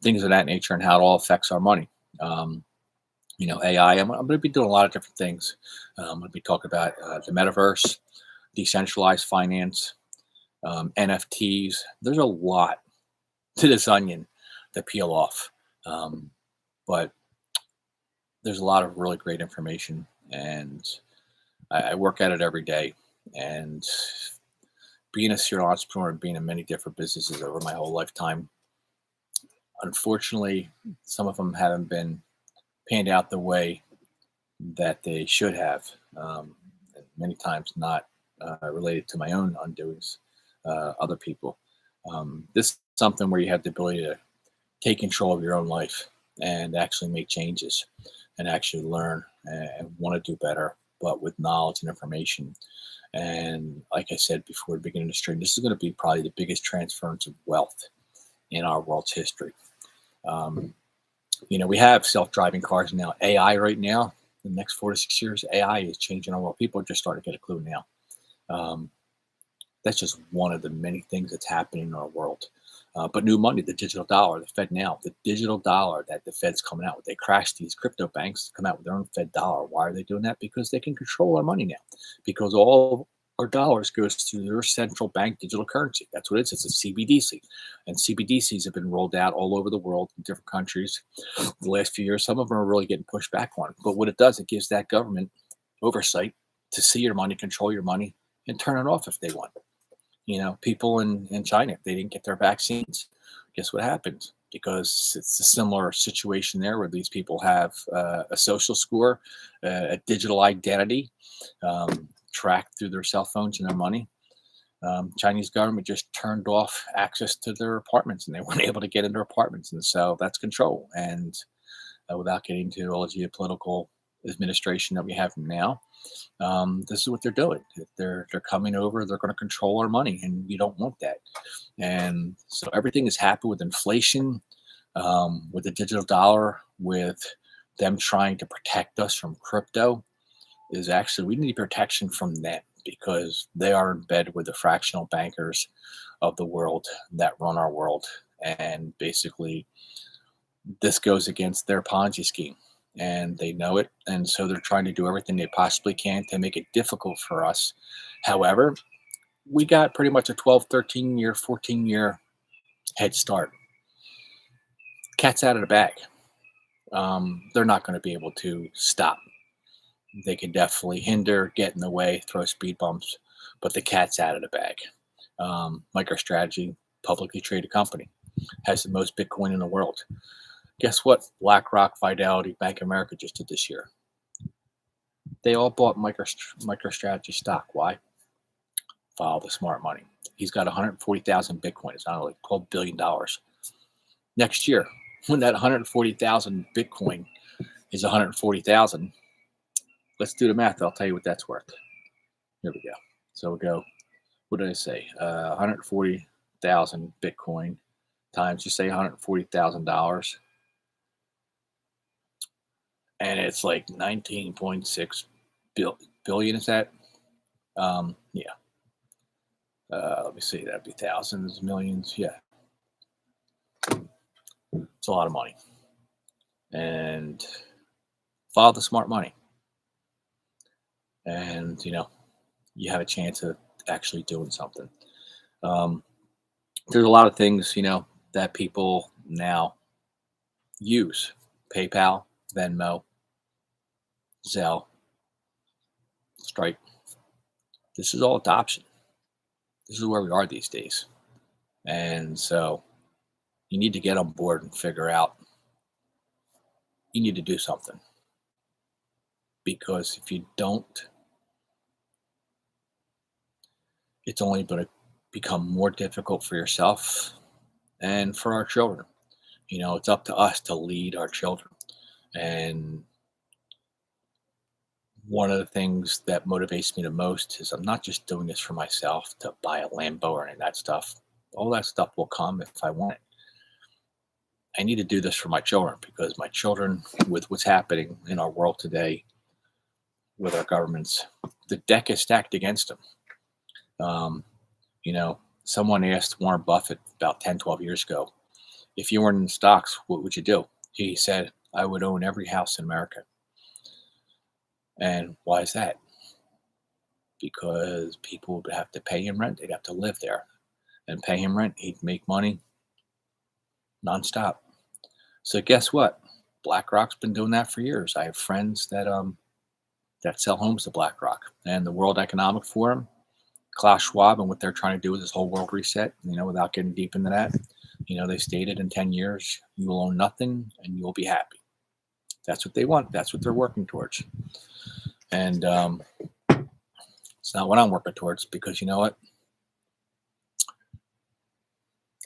Speaker 1: things of that nature, and how it all affects our money. AI, I'm going to be doing a lot of different things. I'm going to be talking about the metaverse, decentralized finance, NFTs. There's a lot to this onion to peel off. But there's a lot of really great information, and I work at it every day. And being a serial entrepreneur and being in many different businesses over my whole lifetime, unfortunately, some of them haven't been panned out the way that they should have. And many times not related to my own undoings, other people. This is something where you have the ability to take control of your own life and actually make changes and actually learn and want to do better, but with knowledge and information. And like I said before the beginning of the stream, this is going to be probably the biggest transference of wealth in our world's history. We have self-driving cars now. AI right now, the next 4 to 6 years, AI is changing our world. People are just starting to get a clue now. That's just one of the many things that's happening in our world. But new money, the digital dollar, the Fed now, the digital dollar that the Fed's coming out with. They crashed these crypto banks to come out with their own Fed dollar. Why are they doing that? Because they can control our money now. Because all our dollars goes to their central bank digital currency. That's what it is. It's a CBDC. And CBDCs have been rolled out all over the world in different countries the last few years. Some of them are really getting pushed back on. But what it does, it gives that government oversight to see your money, control your money, and turn it off if they want. People in China, if they didn't get their vaccines, guess what happens? Because it's a similar situation there, where these people have a social score, a digital identity, tracked through their cell phones and their money. Chinese government just turned off access to their apartments, and they weren't able to get into apartments. And so that's control. And without getting into all the geopolitical administration that we have now, this is what they're doing. They're coming over. They're going to control our money, and you don't want that. And so everything is happening with inflation, with the digital dollar, with them trying to protect us from crypto. Is actually, we need protection from them, because they are in bed with the fractional bankers of the world that run our world. And basically, this goes against their Ponzi scheme. And they know it, and so they're trying to do everything they possibly can to make it difficult for us. However, we got pretty much a 12, 13 year, 14-year head start. Cat's out of the bag. They're not going to be able to stop. They can definitely hinder, get in the way, throw speed bumps, but the cat's out of the bag. MicroStrategy, publicly traded company, has the most Bitcoin in the world. Guess what? BlackRock, Fidelity, Bank of America just did this year. They all bought MicroStrategy stock. Why? Follow the smart money. He's got 140,000 Bitcoin. It's not like $12 billion. Next year, when that 140,000 Bitcoin is 140,000, let's do the math. I'll tell you what that's worth. Here we go. So we'll go, what did I say? 140,000 Bitcoin times, just say $140,000. And it's like 19.6 billion, is that? Yeah. Let me see. That'd be thousands, millions. Yeah. It's a lot of money. And follow the smart money. And, you have a chance of actually doing something. There's a lot of things, that people now use. PayPal, Venmo, Zelle, Stripe. This is all adoption. This is where we are these days. And so you need to get on board and figure out you need to do something. Because if you don't, it's only going to become more difficult for yourself and for our children. It's up to us to lead our children. And one of the things that motivates me the most is I'm not just doing this for myself to buy a Lambo or any of that stuff. All that stuff will come if I want it. I need to do this for my children because my children, with what's happening in our world today, with our governments, the deck is stacked against them. Someone asked Warren Buffett about 10, 12 years ago, if you weren't in stocks, what would you do? He said, I would own every house in America. And why is that? Because people would have to pay him rent. They'd have to live there and pay him rent. He'd make money nonstop. So guess what? BlackRock's been doing that for years. I have friends that sell homes to BlackRock, and the World Economic Forum, Klaus Schwab, and what they're trying to do with this whole world reset, without getting deep into that, they stated in 10 years, you will own nothing and you will be happy. That's what they want. That's what they're working towards. And it's not what I'm working towards because you know what?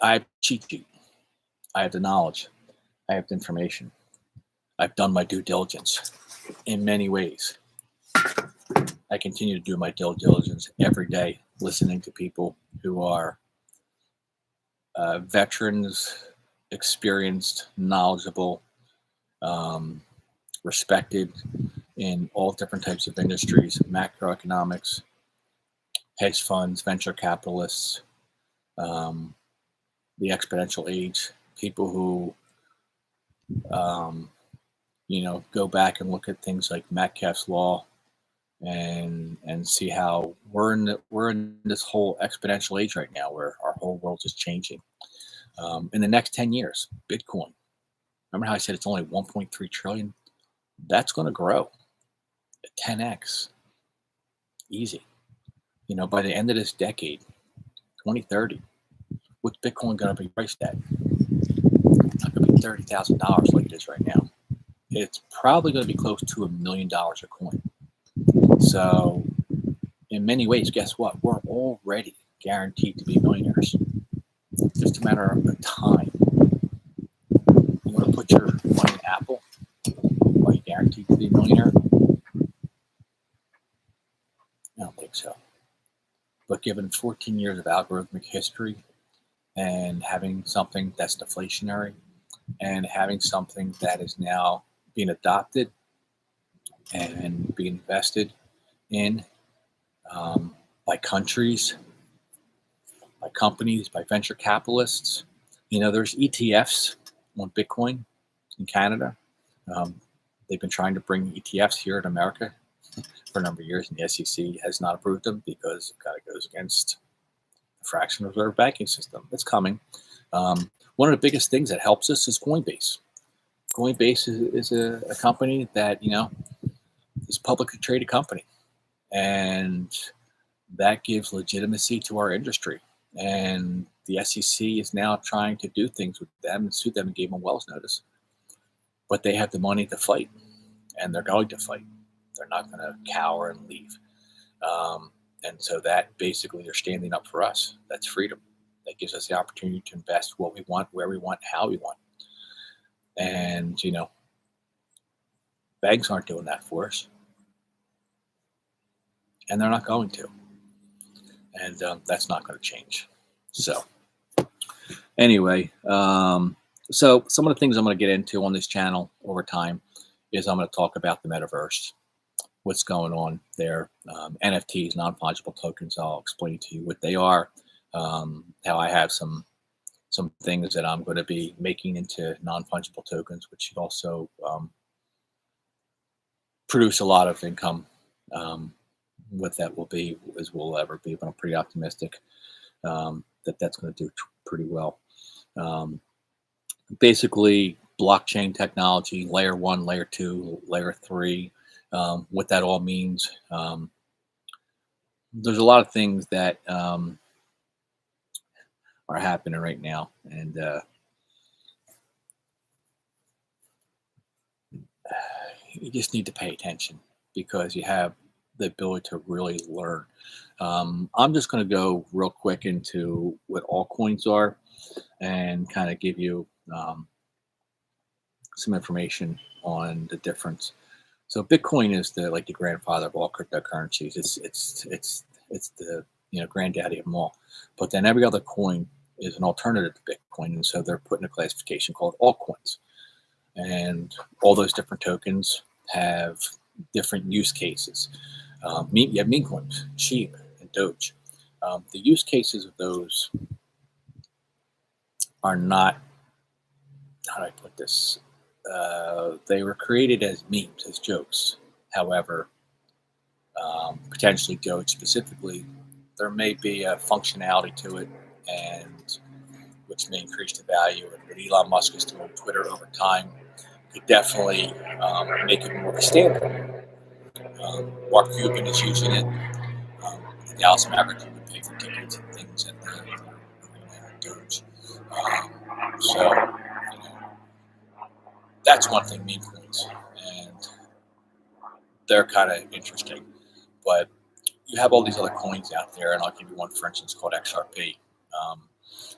Speaker 1: I have cheat sheet. I have the knowledge. I have the information. I've done my due diligence in many ways. I continue to do my due diligence every day, listening to people who are veterans, experienced, knowledgeable, respected in all different types of industries, macroeconomics, hedge funds, venture capitalists, the exponential age, people who, go back and look at things like Metcalfe's law and see how we're in this whole exponential age right now where our whole world is changing. In the next 10 years, Bitcoin, remember how I said it's only 1.3 trillion? That's going to grow at 10x. Easy. By the end of this decade, 2030, what's Bitcoin going to be priced at? It's not going to be $30,000 like it is right now. It's probably going to be close to $1 million a coin. So, in many ways, guess what? We're already guaranteed to be millionaires. It's just a matter of time. You want to put your money in Apple? Are you guaranteed to be a millionaire? I don't think so. But given 14 years of algorithmic history and having something that's deflationary and having something that is now being adopted and being invested in by countries, by companies, by venture capitalists. There's ETFs on Bitcoin in Canada. They've been trying to bring ETFs here in America for a number of years, and the SEC has not approved them because it kind of goes against fractional reserve banking system. It's coming. One of the biggest things that helps us is Coinbase. Coinbase is a company that is a publicly traded company, and that gives legitimacy to our industry. And the SEC is now trying to do things with them and sue them and gave them a Wells notice. But they have the money to fight, and they're going to fight. They're not going to cower and leave. And so that basically they're standing up for us. That's freedom. That gives us the opportunity to invest what we want, where we want, how we want. And, banks aren't doing that for us. And they're not going to. And that's not going to change. So anyway, so some of the things I'm going to get into on this channel over time is I'm going to talk about the metaverse, what's going on there, NFTs, non-fungible tokens. I'll explain to you what they are, how I have some things that I'm going to be making into non-fungible tokens, which should also produce a lot of income. What that will be is will ever be, but I'm pretty optimistic that that's going to do pretty well. Basically, blockchain technology, layer 1, layer 2, layer 3, what that all means. There's a lot of things that are happening right now, and you just need to pay attention because you have the ability to really learn. I'm just going to go real quick into what altcoins are and kind of give you some information on the difference. So Bitcoin is the grandfather of all cryptocurrencies. It's the granddaddy of them all. But then every other coin is an alternative to Bitcoin, and so they're put in a classification called altcoins. And all those different tokens have different use cases. You have meme coins, Sheep, and Doge. The use cases of those are not, how do I put this? They were created as memes, as jokes. However, potentially Doge specifically, there may be a functionality to it, and which may increase the value. And what Elon Musk is doing Twitter over time could definitely make it more of a standard. Mark Cuban is using it. The Dallas Mavericks would pay for tickets and things at the arena at Doge. So that's one thing, meme coins, and they're kind of interesting. But you have all these other coins out there, and I'll give you one, for instance, called XRP.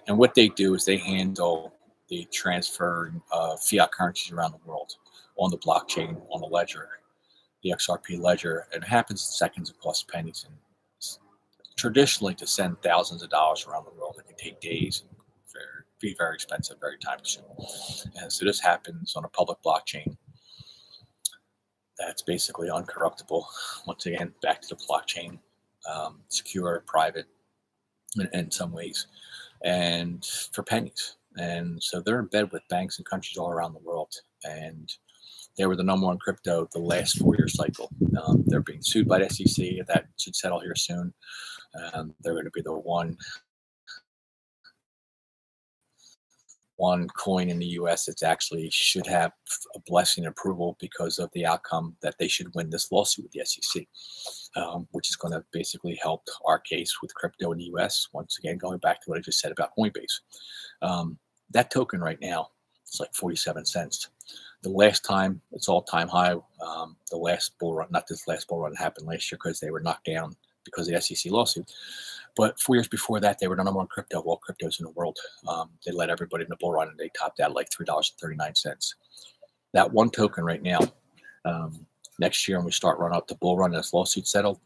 Speaker 1: And what they do is they handle the transfer of fiat currencies around the world on the blockchain, on the ledger, the XRP ledger. And it happens in seconds. It costs pennies. And traditionally, to send thousands of dollars around the world, it can take days and be very expensive, very time consuming. And so this happens on a public blockchain that's basically uncorruptible. Once again, back to the blockchain, secure, private in some ways, and for pennies. And so they're in bed with banks and countries all around the world. And they were the number one crypto the last 4-year cycle. They're being sued by the SEC. That should settle here soon. They're going to be the one coin in the U.S. that's actually should have a blessing and approval because of the outcome that they should win this lawsuit with the SEC, which is going to basically help our case with crypto in the U.S. Once again, going back to what I just said about Coinbase. That token right now is like 47 cents. The last time, it's all-time high. The last bull run, not this last bull run, happened last year because they were knocked down because of the SEC lawsuit. But 4 years before that, they were the number one crypto of all cryptos in the world. They led everybody in the bull run, and they topped out like $3.39. That one token right now, next year when we start running up the bull run and this lawsuit settled,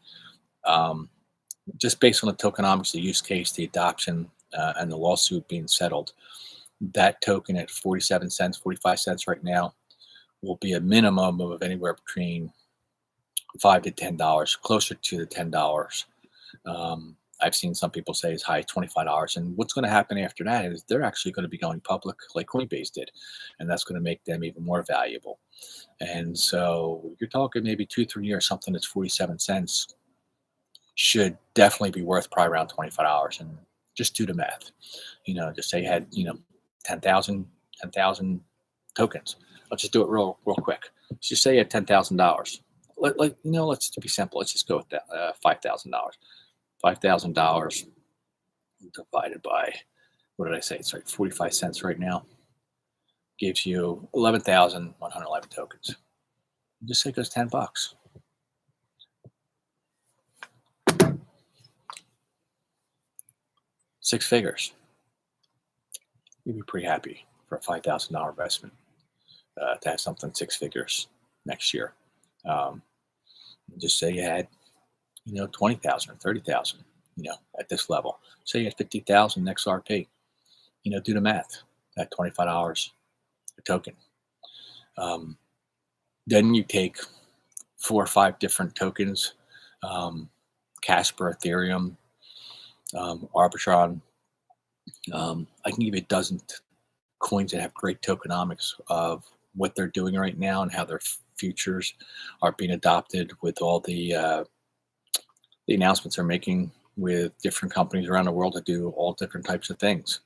Speaker 1: just based on the tokenomics, the use case, the adoption, and the lawsuit being settled, that token at 47 cents, 45 cents right now will be a minimum of anywhere between $5 to $10, closer to the $10. I've seen some people say as high as $25. And what's going to happen after that is they're actually going to be going public like Coinbase did. And that's going to make them even more valuable. And so you're talking maybe 2-3 years, something that's 47 cents should definitely be worth probably around $25. And Just do the math. Just say you had 10,000 10,000 tokens. Let's just do it real quick. Let's just say you had $10,000. Let's be simple. Let's just go with that. $5,000. $5,000 divided by, what did I say? It's like 45 cents right now. Gives you 11,111 tokens. Just say it goes $10. 6 figures. You'd be pretty happy for a $5,000 investment to have something 6 figures next year. Just say you had 20,000 or 30,000 at this level. Say you had 50,000 XRP. Do the math at $25 a token. Then you take 4 or 5 different tokens, Casper, Ethereum, Arbitron. I can give you a dozen coins that have great tokenomics of what they're doing right now and how their futures are being adopted with all the announcements they're making with different companies around the world to do all different types of things.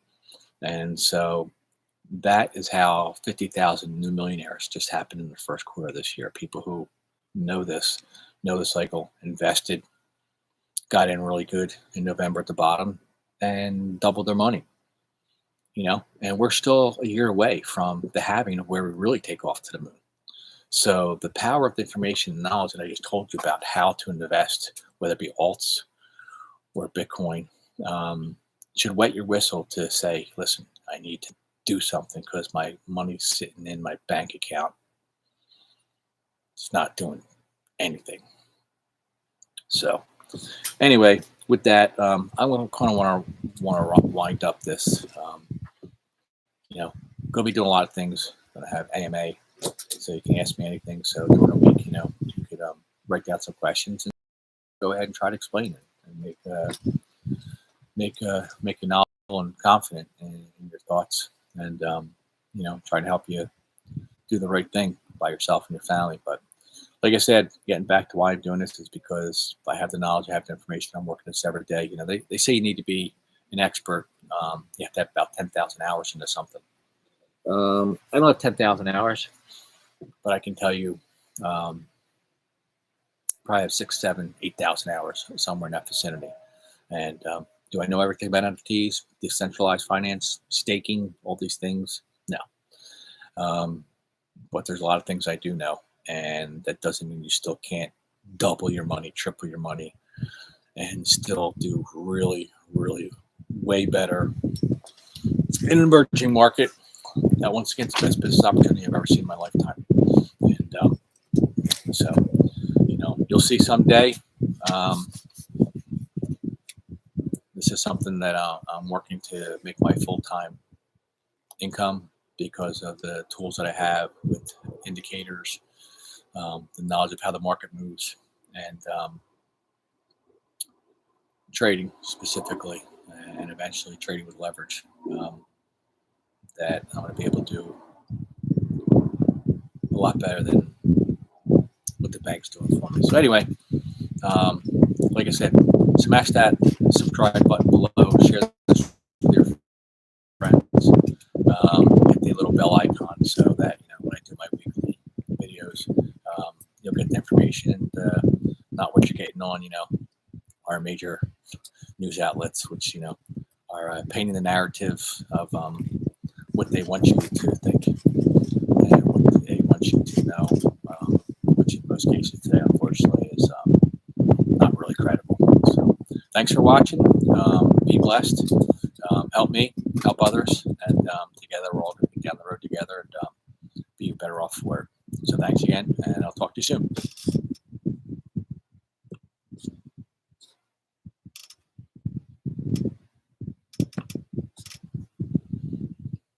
Speaker 1: And so that is how 50,000 new millionaires just happened in the first quarter of this year. People who know the cycle, invested, got in really good in November at the bottom, and doubled their money. And we're still a year away from the halving of where we really take off to the moon. So the power of the information and knowledge that I just told you about how to invest, whether it be alts or Bitcoin, should wet your whistle to say, listen, I need to do something because my money's sitting in my bank account. It's not doing anything. So anyway, with that, I kind of want to wind up this. Going to be doing a lot of things. Going to have AMA, so you can ask me anything. So during the week, you could write down some questions and go ahead and try to explain it and make you knowledgeable and confident in your thoughts, and try to help you do the right thing by yourself and your family. But like I said, getting back to why I'm doing this is because I have the knowledge, I have the information. I'm working this every day. They say you need to be an expert. You have to have about 10,000 hours into something. I don't have 10,000 hours, but I can tell you probably have 6, 7, 8,000 hours somewhere in that vicinity. And do I know everything about NFTs, decentralized finance, staking, all these things? No. But there's a lot of things I do know. And that doesn't mean you still can't double your money, triple your money, and still do really, really way better in an emerging market. That, once again, it's the best business opportunity I've ever seen in my lifetime. And so, you'll see someday. This is something that I'm working to make my full-time income because of the tools that I have with indicators, the knowledge of how the market moves, and trading specifically, and eventually trading with leverage, that I'm going to be able to do a lot better than what the bank's doing for me. So anyway, like I said, smash that subscribe button below, share this with your friends, hit the little bell icon so that when I do my weekly videos, you'll get the information, and not what you're getting on our major news outlets, which are painting the narrative of what they want you to think and what they want you to know, which in most cases today, unfortunately, is not really credible. So thanks for watching. Be blessed. Help me, help others, and together we're all going to be down the road together and be better off for it. So thanks again, and I'll talk to you soon.